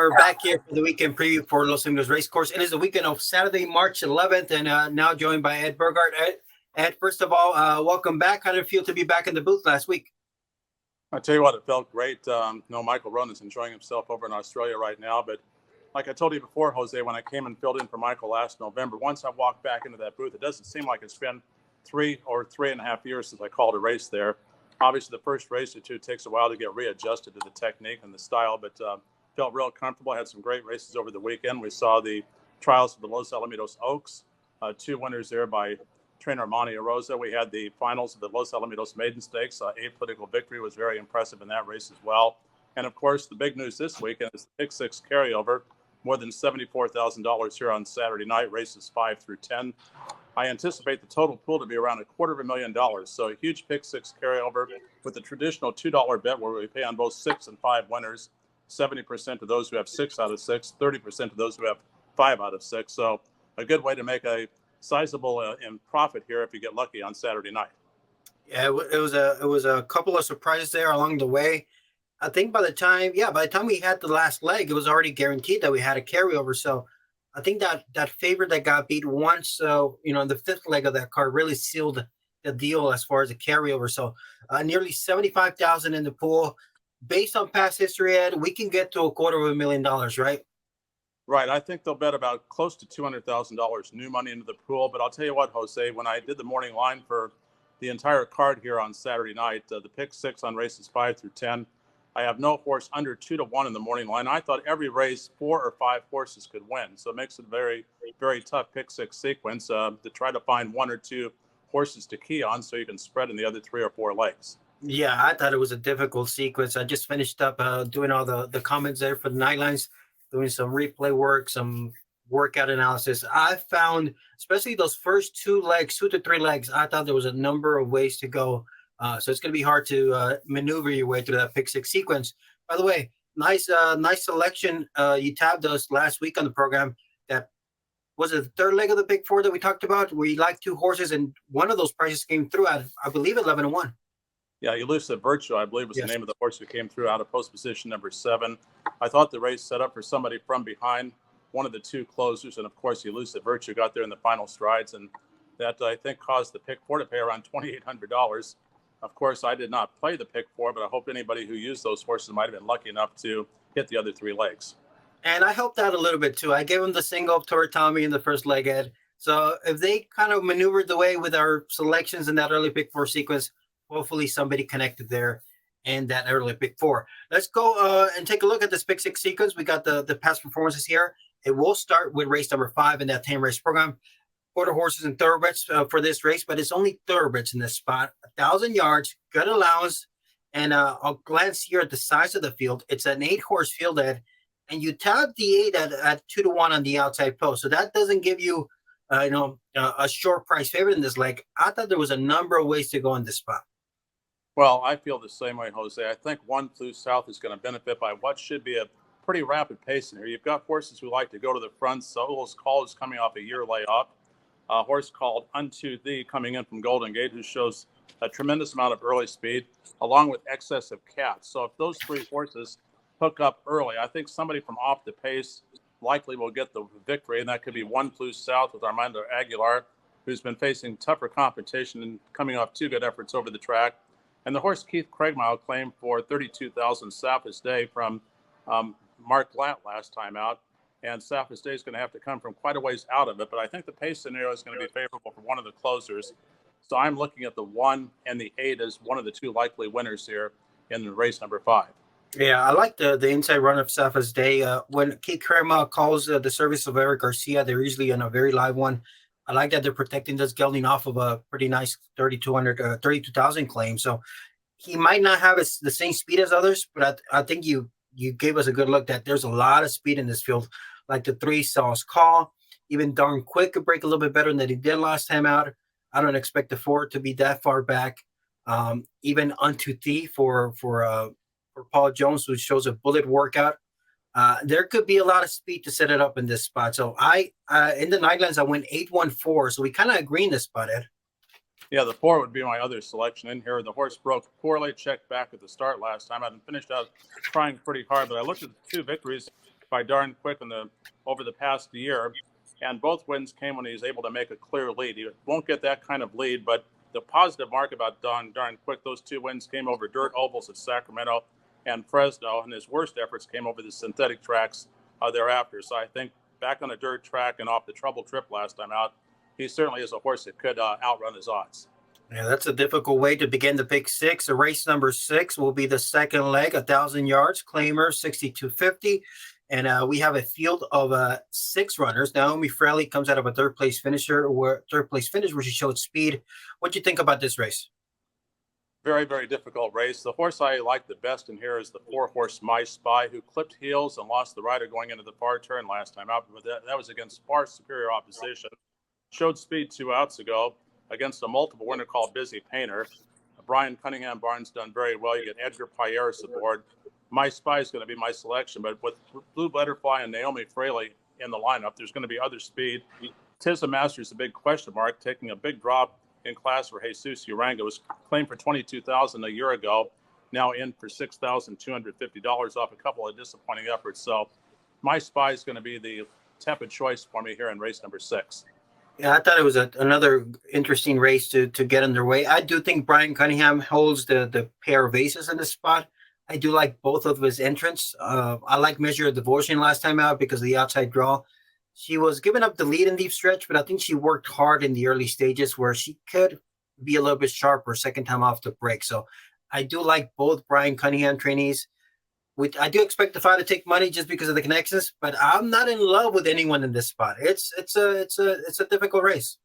we're back here for the weekend preview for Los Alamitos Racecourse. It is the weekend of Saturday, March 11th, and now joined by Ed Burgart. Ed, first of all, welcome back. How did it feel to be back in the booth last week? I tell you what, it felt great. Michael Rowan is enjoying himself over in Australia right now. But like I told you before, Jose, when I came and filled in for Michael last November, once I walked back into that booth, it doesn't seem like it's been 3 or 3.5 years since I called a race there. Obviously, the first race or two takes a while to get readjusted to the technique and the style, but felt real comfortable. I had some great races over the weekend. We saw the trials of the Los Alamitos Oaks, 2 winners there by trainer Monty Arosa. We had the finals of the Los Alamitos Maiden Stakes. A political victory was very impressive in that race as well. And of course, the big news this weekend is the Pick 6 Carryover, more than $74,000 here on Saturday night, races 5 through 10. I anticipate the total pool to be around $250,000. So a huge Pick 6 Carryover with the traditional $2 bet where we pay on both 6 and 5 winners, 70% to those who have 6 out of 6, 30% to those who have 5 out of 6. So a good way to make a sizable in profit here if you get lucky on Saturday night. Yeah, it was a couple of surprises there along the way. I think by the time we had the last leg, it was already guaranteed that we had a carryover. So I think that favorite that got beat once, in the fifth leg of that card really sealed the deal as far as the carryover. So nearly 75,000 in the pool. Based on past history, Ed, we can get to $250,000, right? Right. I think they'll bet about close to $200,000 new money into the pool. But I'll tell you what, Jose, when I did the morning line for the entire card here on Saturday night, the Pick 6 on races 5 through 10, I have no horse under 2-1 in the morning line. I thought every race 4 or 5 horses could win. So it makes it a very, very tough Pick 6 sequence to try to find 1 or 2 horses to key on so you can spread in the other 3 or 4 legs. Yeah, I thought it was a difficult sequence. I just finished up doing all the comments there for the nightlines, doing some replay work, some workout analysis. I found, especially those first 2 to 3 legs, I thought there was a number of ways to go. So it's going to be hard to maneuver your way through that Pick 6 sequence. By the way, nice selection. You tabbed us last week on the program. That was it, the third leg of the Pick 4 that we talked about, where you liked 2 horses, and one of those prices came through at, I believe, 11-1. Yeah, Elusive Virtue, I believe, was the name of the horse who came through out of post position number 7. I thought the race set up for somebody from behind, one of the 2 closers, and of course, Elusive Virtue got there in the final strides, and that I think caused the Pick 4 to pay around $2,800. Of course, I did not play the Pick 4, but I hope anybody who used those horses might have been lucky enough to hit the other 3 legs. And I helped out a little bit too. I gave him the single to Tommy in the first leg, Ed. So if they kind of maneuvered the way with our selections in that early Pick 4 sequence, hopefully somebody connected there and that early Pick 4. Let's go and take a look at this Pick 6 sequence. We got the past performances here. It will start with race number 5 in that 10 race program. Quarter horses and thoroughbreds for this race, but it's only thoroughbreds in this spot. 1,000 yards, good allowance. And I'll glance here at the size of the field. It's an 8-horse field, Ed, and you tab the 8 at 2-1 on the outside post. So that doesn't give you, a short price favorite in this leg. I thought there was a number of ways to go in this spot. Well, I feel the same way, Jose. I think 1 Blue South is going to benefit by what should be a pretty rapid pace in here. You've got horses who like to go to the front. Solo's Call is coming off a year layoff. A horse called Unto Thee coming in from Golden Gate, who shows a tremendous amount of early speed, along with Excess of Cats. So if those 3 horses hook up early, I think somebody from off the pace likely will get the victory, and that could be 1 Blue South with Armando Aguilar, who's been facing tougher competition and coming off 2 good efforts over the track. And the horse Keith Craigmile claimed for 32,000 Sapphic Day from Mark Glatt last time out. And Sapphic Day is going to have to come from quite a ways out of it. But I think the pace scenario is going to be favorable for one of the closers. So I'm looking at the 1 and the 8 as one of the 2 likely winners here in the race number 5. Yeah, I like the inside run of Sapphic Day. When Keith Craigmile calls the service of Eric Garcia, they're usually in a very live one. I like that they're protecting this gelding off of a pretty nice 32,000 claim. So he might not have the same speed as others, but I think you gave us a good look that there's a lot of speed in this field. Like the 3 Solo's Call, even Darn Quick could break a little bit better than he did last time out. I don't expect the 4 to be that far back. Even Unto Thee for Paul Jones, who shows a bullet workout. There could be a lot of speed to set it up in this spot. So I in the nightlines, I went 8-1-4. So we kind of agree in this spot, Ed. Yeah, the 4 would be my other selection in here. The horse broke poorly, checked back at the start last time. I finished out trying pretty hard, but I looked at the 2 victories. by darn quick over the past year. And both wins came when he was able to make a clear lead. He won't get that kind of lead, but the positive mark about darn quick, those 2 wins came over dirt ovals at Sacramento and Fresno, and his worst efforts came over the synthetic tracks thereafter. So I think back on a dirt track and off the trouble trip last time out, he certainly is a horse that could outrun his odds. Yeah, that's a difficult way to begin the Big Six. The race number 6 will be the second leg, 1,000 yards, claimer 6,250. And we have a field of 6 runners. Naomi Fraley comes out of a third place finish where she showed speed. What do you think about this race? Very, very difficult race. The horse I like the best in here is the 4-horse My Spy, who clipped heels and lost the rider going into the far turn last time out. But that was against far superior opposition. Showed speed 2 outs ago against a multiple winner called Busy Painter. Brian Cunningham Barnes done very well. You get Edgar Payeras aboard. My Spy is going to be my selection, but with Blue Butterfly and Naomi Fraley in the lineup, there's going to be other speed. Tizza Masters, a big question mark, taking a big drop in class for Jesus Uranga. Was claimed for $22,000 a year ago, now in for $6,250 off a couple of disappointing efforts. So My Spy is going to be the tepid choice for me here in race number 6. Yeah, I thought it was another interesting race to get underway. I do think Brian Cunningham holds the pair of aces in this spot. I do like both of his entrants. I like Measure of Devotion last time out because of the outside draw. She was giving up the lead in deep stretch, but I think she worked hard in the early stages where she could be a little bit sharper second time off the break. So I do like both Brian Cunningham trainees. I do expect the fight to take money just because of the connections, but I'm not in love with anyone in this spot. It's a difficult race.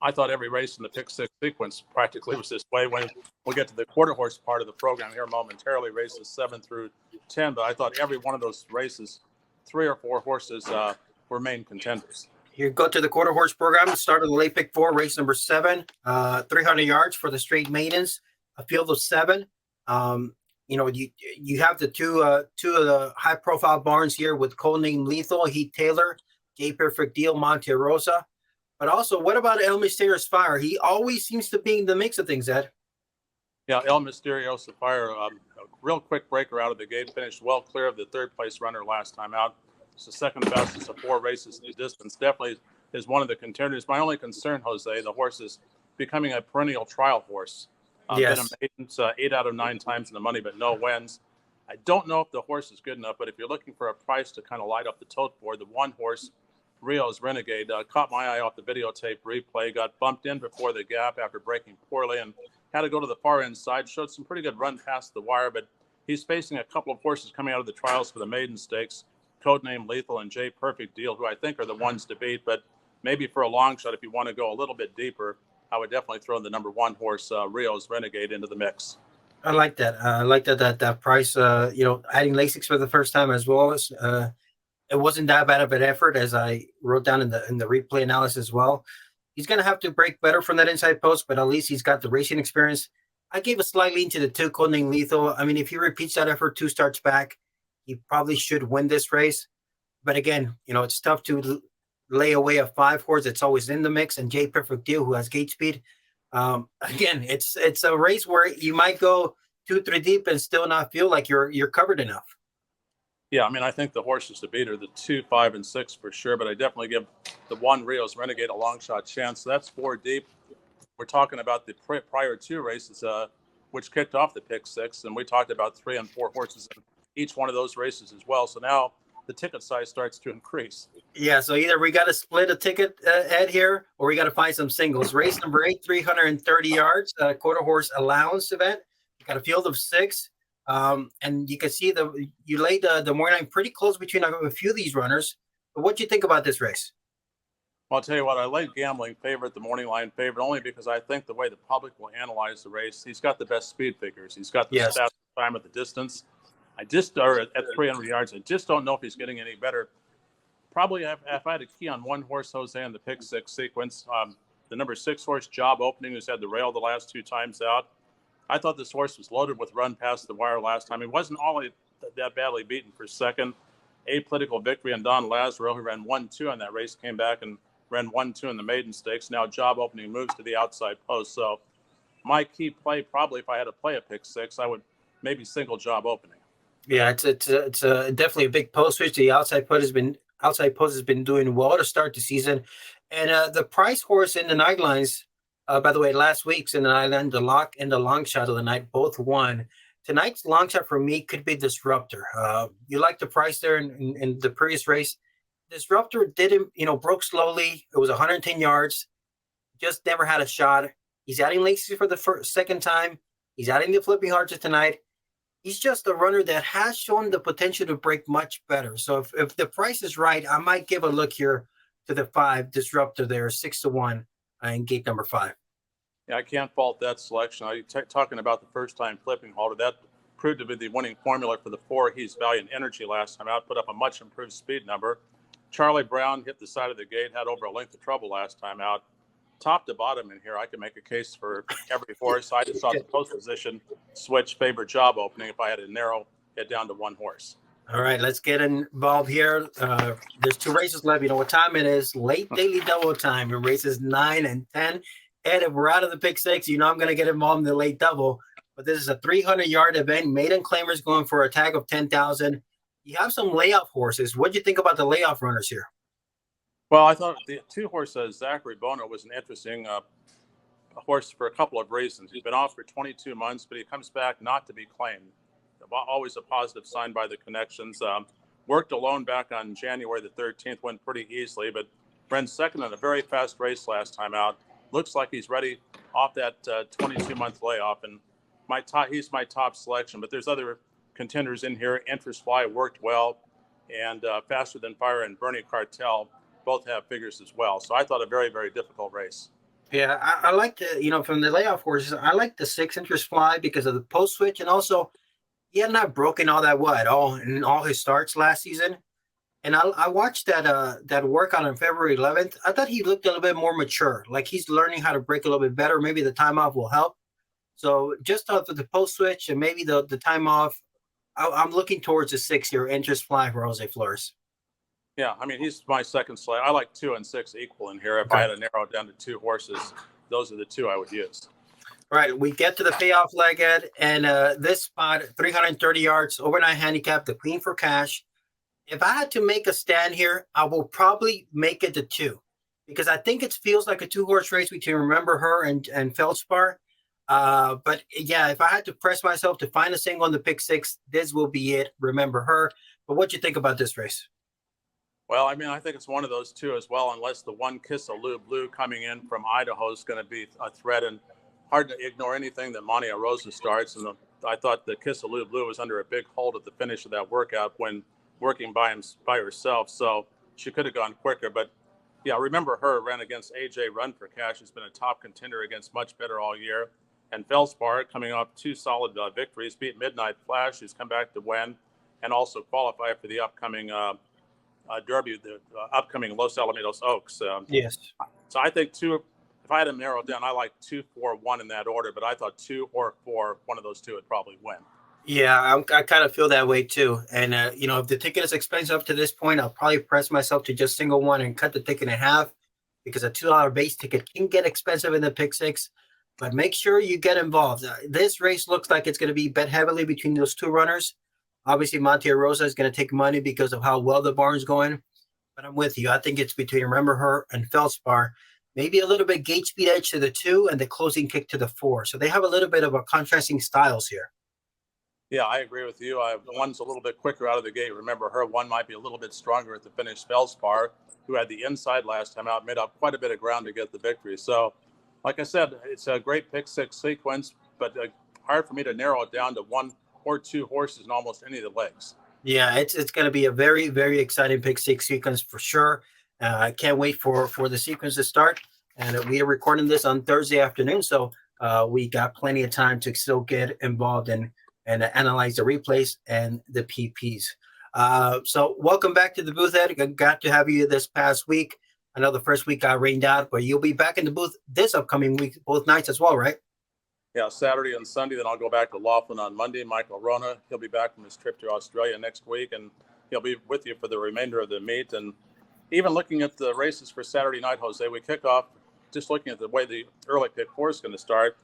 I thought every race in the pick 6 sequence practically was this way. When we'll get to the quarter horse part of the program here momentarily, races 7 through 10, but I thought every one of those races, 3 or 4 horses were main contenders. You go to the quarter horse program, start of the late pick 4, race number 7, 300 yards for the straight maidens, a field of 7. You have the two of the high profile barns here with Codename Lethal, Heath Taylor, J Perfect Deal, Monte Rosa. But also, what about El Misterio's Fire? He always seems to be in the mix of things, Ed. Yeah, El Misterio's Fire, a real quick breaker out of the gate, finished well clear of the third place runner last time out. It's the second fastest of 4 races in the distance. Definitely is one of the contenders. My only concern, Jose, the horse is becoming a perennial trial horse. Yes. Been a maiden 8 out of 9 times in the money, but no wins. I don't know if the horse is good enough, but if you're looking for a price to kind of light up the tote board, the 1 horse, Rio's Renegade, caught my eye off the videotape replay, got bumped in before the gap after breaking poorly and had to go to the far inside, showed some pretty good run past the wire, but he's facing a couple of horses coming out of the trials for the maiden stakes, Codename Lethal and J Perfect Deal, who I think are the ones to beat, but maybe for a long shot, if you want to go a little bit deeper, I would definitely throw the number 1 horse, Rio's Renegade, into the mix. I like that. I like that price. Adding Lasix for the first time as well as it wasn't that bad of an effort, as I wrote down in the replay analysis as well. He's going to have to break better from that inside post, but at least he's got the racing experience. I gave a slight lean to the 2, Codename Lethal. I mean, if he repeats that effort 2 starts back, he probably should win this race. But again, it's tough to lay away a 5 horse that's always in the mix, and J Perfect Deal, who has gate speed. Again, it's a race where you might go 2-3 deep and still not feel like you're covered enough. Yeah, I mean, I think the horses to beat are the 2, 5, and 6 for sure, but I definitely give the 1 Rio's Renegade a long shot chance. So that's 4 deep. We're talking about the prior 2 races, which kicked off the pick 6, and we talked about 3 and 4 horses in each one of those races as well. So now the ticket size starts to increase. Yeah, so either we got to split a ticket, Ed, here, or we got to find some singles. Race number 8, 330 yards, quarter horse allowance event. You got a field of 6. And you can see you laid the morning line pretty close between a few of these runners. But what do you think about this race? Well, I'll tell you what, I like gambling favorite, the morning line favorite, only because I think the way the public will analyze the race, he's got the best speed figures. He's got the fastest time at the distance. At 300 yards, I just don't know if he's getting any better. Probably if I had a key on 1 horse, Jose, in the pick 6 sequence, the number 6 horse, Job Opening, who's had the rail the last 2 times out. I thought this horse was loaded with run past the wire last time. He wasn't all that badly beaten for second. Apolitical Victory and Don Lazaro, who ran 1-2 on that race, came back and ran 1-2 in the maiden stakes. Now Job Opening moves to the outside post. So my key play, probably if I had to play a pick 6, I would maybe single Job Opening. Yeah, it's definitely a big post switch. The outside post has been doing well to start the season, and the price horse in the night lines. By the way, last week's in the night line, the lock and the long shot of the night both won. Tonight's long shot for me could be Disruptor. You like the price there in the previous race. Disruptor didn't, broke slowly. It was 110 yards. Just never had a shot. He's adding laces for the second time. He's adding the flipping hearts tonight. He's just a runner that has shown the potential to break much better. So if the price is right, I might give a look here to the 5 Disruptor there, 6-1 in gate number 5. Yeah, I can't fault that selection. Talking about the first time flipping halter, that proved to be the winning formula for the 4. He's Valiant Energy last time out, put up a much improved speed number. Charlie Brown hit the side of the gate, had over a length of trouble last time out. Top to bottom in here, I can make a case for every horse. I just thought the post position switch favorite job opening if I had to narrow it down to one horse. All right, let's get involved here. There's 2 races left. You know what time it is? Late daily double time in races 9 and 10. And if we're out of the pick 6, I'm going to get involved in the late double. But this is a 300-yard event. Maiden claimers going for a tag of 10,000. You have some layoff horses. What do you think about the layoff runners here? Well, I thought the 2 horses, Zachary Bono was an interesting horse for a couple of reasons. He's been off for 22 months, but he comes back not to be claimed. Always a positive sign by the connections. Worked alone back on January the 13th, went pretty easily, but ran second in a very fast race last time out. Looks like he's ready off that 22-month layoff, and he's my top selection. But there's other contenders in here. Interest Fly worked well, and Faster Than Fire and Bernie Cartel both have figures as well. So I thought a very, very difficult race. Yeah, I like the, from the layoff horses, I like the 6 Interest Fly because of the post switch, and also he had not broken all that in all his starts last season. And I watched that workout on February 11th. I thought he looked a little bit more mature, like he's learning how to break a little bit better. Maybe the time off will help. So just off of the post switch and maybe the time off, I'm looking towards the 6 here, Interest Fly for Jose Flores. Yeah, I mean, he's my second slate. I like 2 and 6 equal in here. If I had to narrow it down to 2 horses, those are the 2 I would use. All right, we get to the payoff leg, Ed, and this spot, 330 yards, overnight handicap, the Queen for Cash. If I had to make a stand here, I will probably make it to 2 because I think it feels like a 2-horse race between Remember Her and Feldspar. But yeah, if I had to press myself to find a single on the pick 6, this will be it, Remember Her. But what do you think about this race? Well, I mean, I think it's one of those 2 as well, unless the one Kiss of Lou Blue coming in from Idaho is going to be a threat, and hard to ignore anything that Monia Rosa starts. And I thought the Kiss of Lou Blue was under a big hold at the finish of that workout when working by herself, so she could have gone quicker. But yeah, Remember Her ran against AJ Run for Cash, has been a top contender against much better all year. And Feldspar coming off 2 solid victories, beat Midnight Flash, who's come back to win, and also qualify for the upcoming Derby, the upcoming Los Alamitos Oaks. Yes. So I think 2. If I had to narrow it down, I like 2, 4, 1 in that order. But I thought 2 or 4, one of those 2 would probably win. Yeah, I kind of feel that way too. And if the ticket is expensive up to this point, I'll probably press myself to just single one and cut the ticket in half because a $2 base ticket can get expensive in the pick 6. But make sure you get involved. This race looks like it's going to be bet heavily between those 2 runners. Obviously, Monte Rosa is going to take money because of how well the barn's going. But I'm with you. I think it's between Remember Her and Feldspar. Maybe a little bit gate speed edge to the 2 and the closing kick to the 4. So they have a little bit of a contrasting styles here. Yeah, I agree with you. One's a little bit quicker out of the gate. Remember Her. One might be a little bit stronger at the finish. Feldspar, who had the inside last time out, made up quite a bit of ground to get the victory. So, like I said, it's a great pick 6 sequence, but hard for me to narrow it down to 1 or 2 horses in almost any of the legs. Yeah, it's going to be a very, very exciting pick 6 sequence for sure. I can't wait for the sequence to start. And we are recording this on Thursday afternoon, so we got plenty of time to still get involved and analyze the replays and the PPs. So welcome back to the booth, Ed. Got to have you this past week. I know the first week got rained out, but you'll be back in the booth this upcoming week, both nights as well, right? Yeah, Saturday and Sunday. Then I'll go back to Laughlin on Monday. Michael Rona, he'll be back from his trip to Australia next week, and he'll be with you for the remainder of the meet. And even looking at the races for Saturday night, Jose, we kick off just looking at the way the early pick 4 is going to start.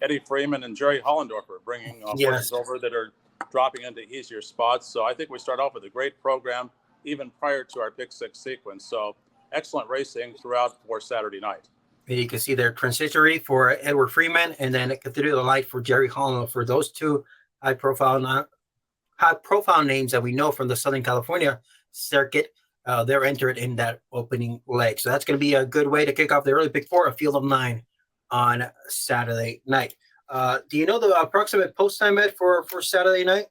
Eddie Freeman and Jerry Hollendorfer bringing horses over that are dropping into easier spots. So I think we start off with a great program even prior to our pick six sequence. So excellent racing throughout for Saturday night. You can see their transitory for Edward Freeman and then Cathedral Light for Jerry Holland. For those two high profile names that we know from the Southern California circuit, they're entered in that opening leg. So that's going to be a good way to kick off the early pick four, a field of 9 on Saturday night. Do you know the approximate post time, Ed, for Saturday night?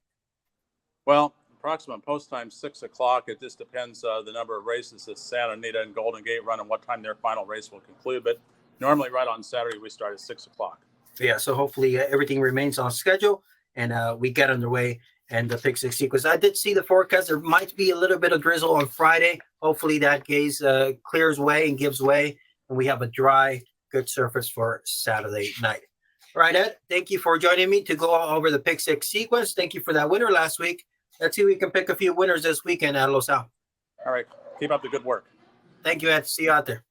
Well, approximate post time 6 o'clock. It just depends the number of races that Santa Anita and Golden Gate run and what time their final race will conclude. But normally, right on Saturday, we start at 6 o'clock. Yeah, so hopefully everything remains on schedule and we get underway and the pick six sequence. I did see the forecast. There might be a little bit of drizzle on Friday. Hopefully that gaze clears way and gives way, and we have a dry, good surface for Saturday night. All right, Ed, thank you for joining me to go over the pick six sequence. Thank you for that winner last week. Let's see if we can pick a few winners this weekend at Los Al. All right. Keep up the good work. Thank you, Ed. See you out there.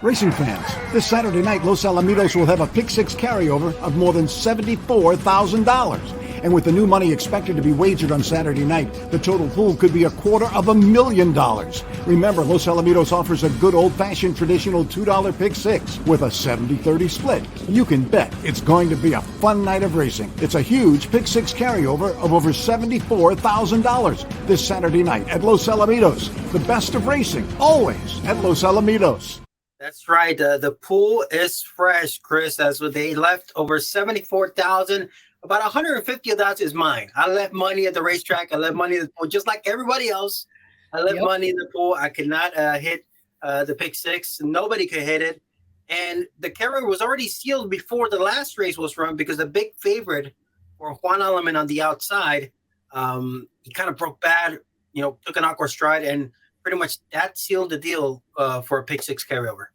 Racing fans, this Saturday night, Los Alamitos will have a pick six carryover of more than $74,000. And with the new money expected to be wagered on Saturday night, the total pool could be $250,000. Remember, Los Alamitos offers a good old-fashioned traditional $2 pick six with a 70-30 split. You can bet it's going to be a fun night of racing. It's a huge pick six carryover of over $74,000 this Saturday night at Los Alamitos. The best of racing, always at Los Alamitos. That's right. The pool is fresh, Chris. That's what they left over 74,000. About 150 of that is mine. I left money at the racetrack. I left money in the pool, just like everybody else. I left money in the pool. I could not hit the pick six. Nobody could hit it. And the carrier was already sealed before the last race was run because the big favorite for Juan Aleman on the outside, he kind of broke bad, took an awkward stride, and pretty much that sealed the deal for a pick six carryover.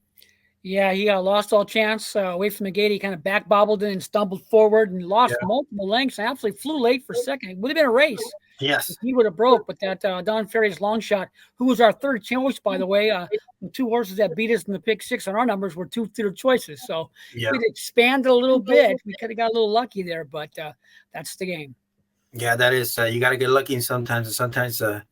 Yeah, he lost all chance away from the gate. He kind of back bobbled in and stumbled forward and lost multiple lengths and absolutely flew late for second. It would have been a race. Yes. If he would have broke, but that Don Ferry's long shot, who was our third choice, by the way, the two horses that beat us in the pick six on our numbers were two third choices. So we'd expanded a little bit. We could have got a little lucky there, but that's the game. Yeah, that is. You got to get lucky sometimes, and sometimes the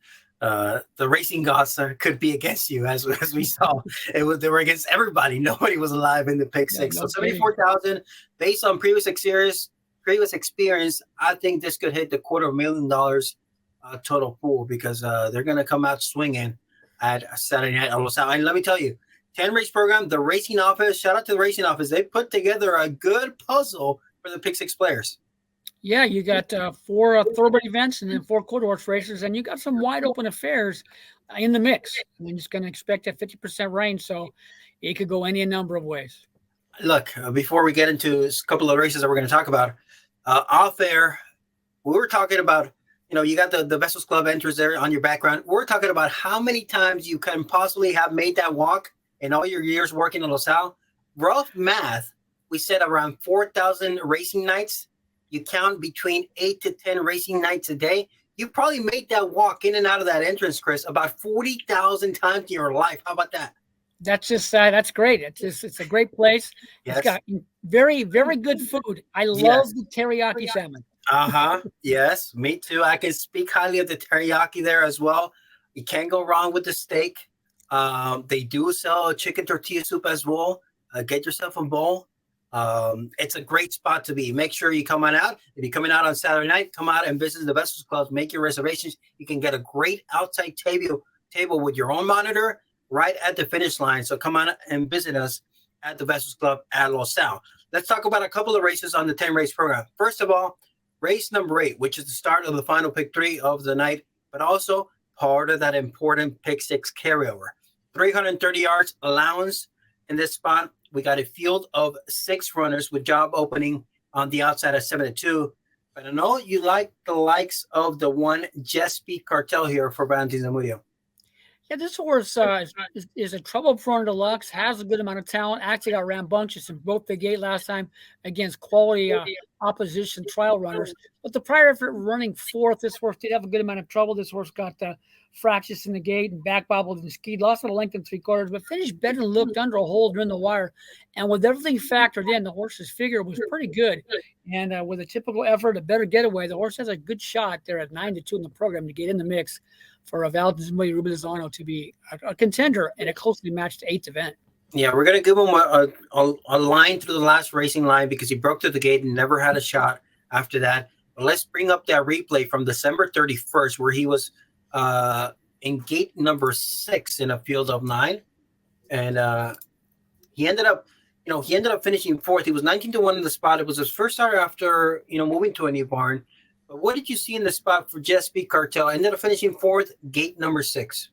racing gods could be against you, as we saw. They were against everybody. Nobody was alive in the pick six. So 74,000, based on previous experience, I think this could hit the $250,000 total pool because they're going to come out swinging at Saturday night. And let me tell you, 10 race program, the racing office. Shout out to the racing office. They put together a good puzzle for the pick six players. Yeah, you got 4 thoroughbred events and then 4 quarter horse races, and you got some wide open affairs in the mix. And you're just going to expect a 50% range, so it could go any number of ways. Look, before we get into a couple of races that we're going to talk about, off air, we were talking about, you got the Vessels Club enters there on your background. We're talking about how many times you can possibly have made that walk in all your years working in Los Al. Rough math, we said around 4,000 racing nights. You count between 8 to 10 racing nights a day. You probably made that walk in and out of that entrance, Chris, about 40,000 times in your life. How about that? That's just that's great. It's a great place. Yes. It's got very, very good food. I love the teriyaki salmon. Yes, me too. I can speak highly of the teriyaki there as well. You can't go wrong with the steak. They do sell a chicken tortilla soup as well. Get yourself a bowl. It's a great spot to be. Make sure you come on out. If you're coming out on Saturday night, come out and visit the Vessels Club. Make your reservations. You can get a great outside table with your own monitor right at the finish line. So come on and visit us at the Vessels Club at Los Al. Let's talk about a couple of races on the 10 race program. First of all, race number 8, which is the start of the final pick 3 of the night, but also part of that important pick 6 carryover. 330 yards allowance in this spot. We got a field of 6 runners with job opening on the outside at 7-2. But I know you like the likes of the one Jespe Cartel here for Valentin Zamudio. Yeah, this horse is a trouble prone deluxe, has a good amount of talent. Actually got rambunctious and broke the gate last time against quality opposition trial runners. But the prior effort running fourth, this horse did have a good amount of trouble. This horse got fractious in the gate and back bobbled and skied, lost a length in 3/4, but finished better than looked under a hole during the wire. And with everything factored in, the horse's figure was pretty good. And with a typical effort, a better getaway, the horse has a good shot there at 9-2 in the program to get in the mix for a Valentino Rubinazano to be a contender in a closely matched 8th event. Yeah, we're going to give him a line through the last racing line because he broke through the gate and never had a shot after that. But let's bring up that replay from December 31st where he was in gate number 6 in a field of 9. And he ended up finishing 4th. He was 19-1 in the spot. It was his first start after, moving to a new barn. But what did you see in the spot for Jesby Cartel? Ended up finishing 4th, gate number 6.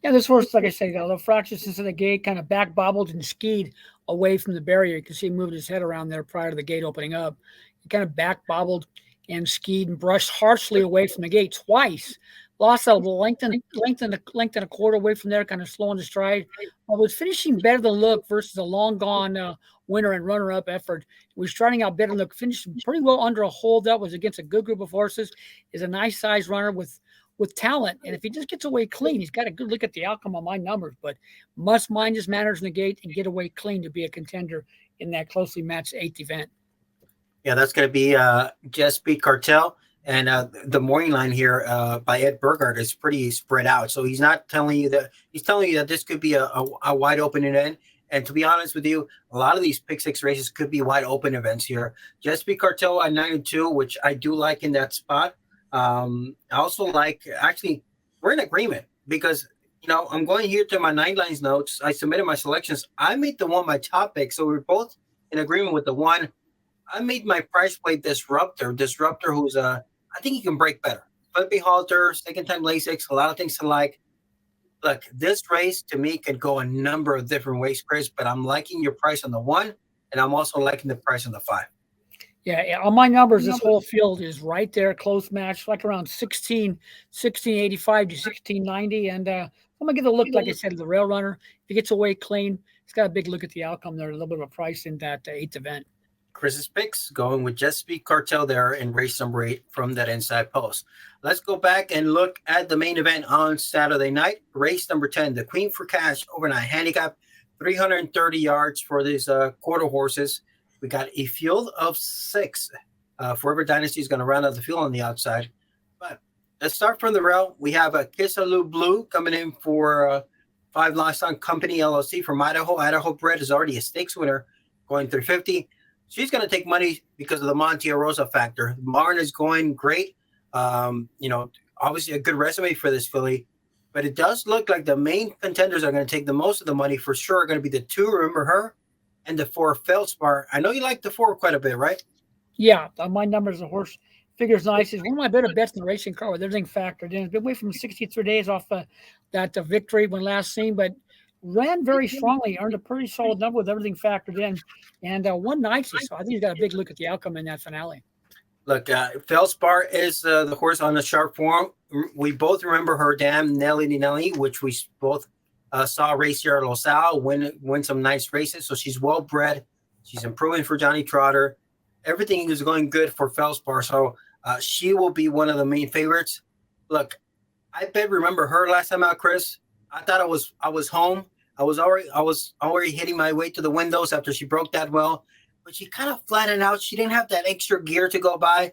Yeah, this horse, like I said, got a little fractiousness in the gate, kind of back bobbled and skied away from the barrier. You can see he moved his head around there prior to the gate opening up. He kind of back bobbled and skied and brushed harshly away from the gate twice. Lost a length and a quarter away from there, kind of slowing the stride. But was finishing better than look versus a long gone winner and runner-up effort. He was starting out better than look, finished pretty well under a hold that was against a good group of horses. Is a nice size runner with talent. And if he just gets away clean, he's got a good look at the outcome on my numbers, but must mind his manners in the gate and get away clean to be a contender in that closely matched 8th event. Yeah, that's going to be Jesby Cartel. And the morning line here by Ed Burgart is pretty spread out. So he's not telling you that – he's telling you that this could be a wide open event. And to be honest with you, a lot of these pick 6 races could be wide open events here. Jesby Cartel at 9-2, which I do like in that spot. I also like – actually, we're in agreement because, I'm going here to my 9 lines notes. I submitted my selections. I made the one my top pick. So we're both in agreement with the one. I made my price play Disruptor who's I think he can break better. Flippy halter, second time Lasix, a lot of things to like. Look, this race to me could go a number of different ways, Chris, but I'm liking your price on the 1, and I'm also liking the price on the 5. Yeah, on my numbers, this whole field is right there, close match, like around 1685 to 1690. And I'm going to get a look, like I said, at the rail runner. If he gets away clean, he's got a big look at the outcome there, a little bit of a price in that 8th event. Chris's picks going with Jesby Cartel there in race number 8 from that inside post. Let's go back and look at the main event on Saturday night. Race number 10, the Queen for Cash overnight handicap, 330 yards for these quarter horses. We got a field of 6. Forever Dynasty is going to round out the field on the outside. But let's start from the rail. We have a Kissalu Blue coming in for 5 Livestock Company LLC from Idaho. Idaho bred is already a stakes winner, going 350. She's going to take money because of the Monte Rosa factor. Martin is going great. Obviously a good resume for this filly, but it does look like the main contenders are going to take the most of the money for sure are going to be the 2, remember her, and the 4 Feldspar. I know you like the 4 quite a bit, right? Yeah, on my numbers, the horse figures nice. It's one of my better bets in the racing car with everything factored in. It's been away from 63 days off that victory when last seen, but ran very strongly, earned a pretty solid number with everything factored in, and won nicely. So I think he's got a big look at the outcome in that finale. Look, Feldspar is the horse on the sharp form. We both remember her Damn Nelly, which we both saw race here at Los Al, win some nice races. So she's well bred. She's improving for Johnny Trotter. Everything is going good for Feldspar. So she will be one of the main favorites. Look, I bet remember her last time out, Chris. I thought I was home. I was already hitting my way to the windows after she broke that well, but she kind of flattened out. She didn't have that extra gear to go by,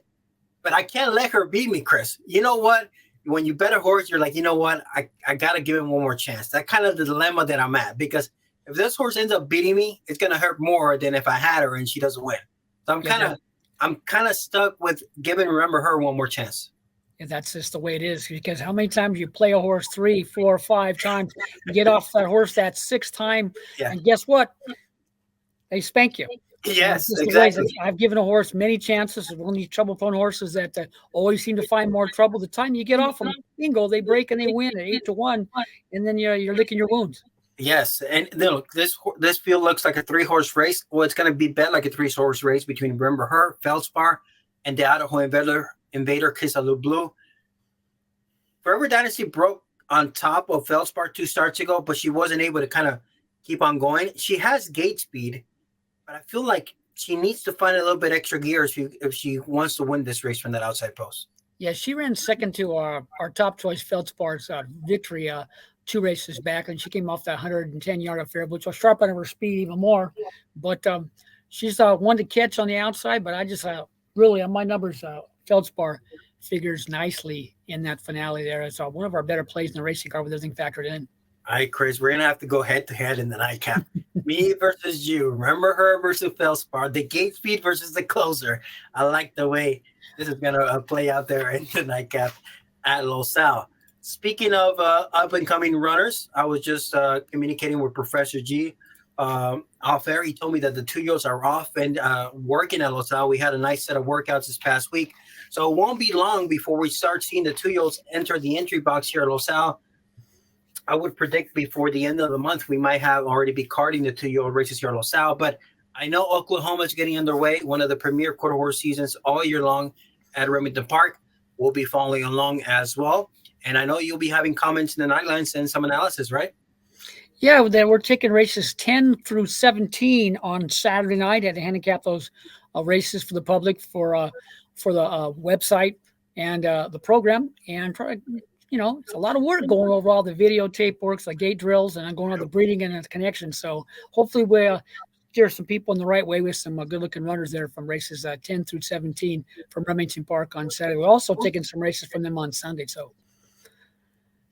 but I can't let her beat me, Chris. You know what? When you bet a horse, you're like, you know what? I got to give him one more chance. That's kind of the dilemma that I'm at, because if this horse ends up beating me, it's going to hurt more than if I had her and she doesn't win. So I'm kind of stuck with giving Remember Her one more chance. And that's just the way it is, because how many times you play a horse 3, 4, 5 times, you get off that horse that 6th time, and guess what? They spank you. Yes, exactly. I've given a horse many chances. One of these trouble-prone horses that always seem to find more trouble. The time you get off them, bingo, they break and they win at 8-1, and then you're licking your wounds. Yes, and look, this field looks like a 3-horse race. Well, it's going to be bet like a 3-horse race between Remember Her, Feldspar, and the Idaho Invader Kissalu Blue. Forever Dynasty broke on top of Feldspar 2 starts ago, but she wasn't able to kind of keep on going. She has gate speed, but I feel like she needs to find a little bit extra gear if she wants to win this race from that outside post. Yeah, she ran second to our top choice Feldspar's victory 2 races back, and she came off that 110-yard affair, which will sharpen her speed even more. But she's one to catch on the outside, but I just really, on my numbers, Feldspar figures nicely in that finale there. It's one of our better plays in the racing car with everything factored in. All right, Chris, we're going to have to go head-to-head in the nightcap. Me versus you. Remember her versus Feldspar, the gate speed versus the closer. I like the way this is going to play out there in the nightcap at Los Al. Speaking of up-and-coming runners, I was just communicating with Professor G off air. He told me that the 2-year-olds are off and working at Los Al. We had a nice set of workouts this past week. So it won't be long before we start seeing the 2-year-olds enter the entry box here at Los Al. I would predict before the end of the month, we might have already be carding the 2-year-old races here at Los Al. But I know Oklahoma is getting underway, one of the premier quarter horse seasons all year long at Remington Park. We'll be following along as well. And I know you'll be having comments in the Nightlines and some analysis, right? Yeah, we're taking races 10 through 17 on Saturday night. Had to handicap those races for the public for the website and the program. And it's a lot of work going over all the videotape works, like gate drills, and going over the breeding and the connection. So hopefully we'll steer some people in the right way with some good-looking runners there from races 10 through 17 from Remington Park on Saturday. We're also taking some races from them on Sunday. So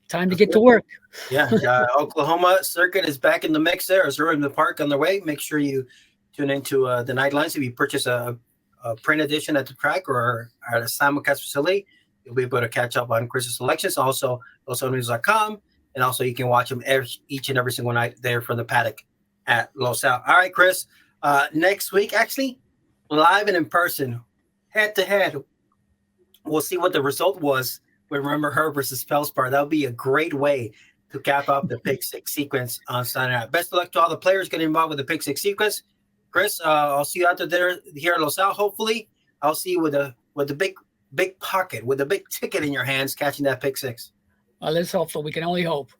time to get to work. Yeah, Oklahoma circuit is back in the mix there. As we're in the park on the way, make sure you tune into the Nightlines. If you purchase a print edition at the track or at a simulcast facility, you'll be able to catch up on Chris's selections. Also, LosAlamitos.com, and also you can watch them each and every single night there from the paddock at Los Al. All right, Chris. Next week, actually, live and in person, head-to-head, we'll see what the result was. Remember her versus Feldspar. That would be a great way to cap up the Pick 6 sequence on Sunday night. Best of luck to all the players getting involved with the Pick 6 sequence. Chris, I'll see you out there here at Los Al. Hopefully, I'll see you with the big pocket, with a big ticket in your hands, catching that Pick 6. Well, let's hope so. We can only hope.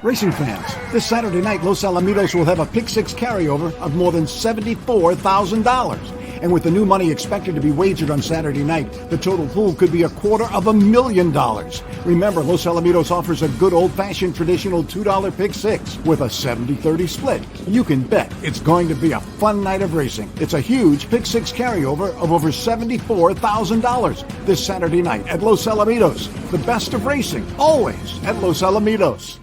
Racing fans, this Saturday night, Los Alamitos will have a Pick 6 carryover of more than $74,000. And with the new money expected to be wagered on Saturday night, the total pool could be $250,000. Remember, Los Alamitos offers a good old-fashioned traditional $2 Pick 6 with a 70-30 split. You can bet it's going to be a fun night of racing. It's a huge Pick 6 carryover of over $74,000 this Saturday night at Los Alamitos. The best of racing, always at Los Alamitos.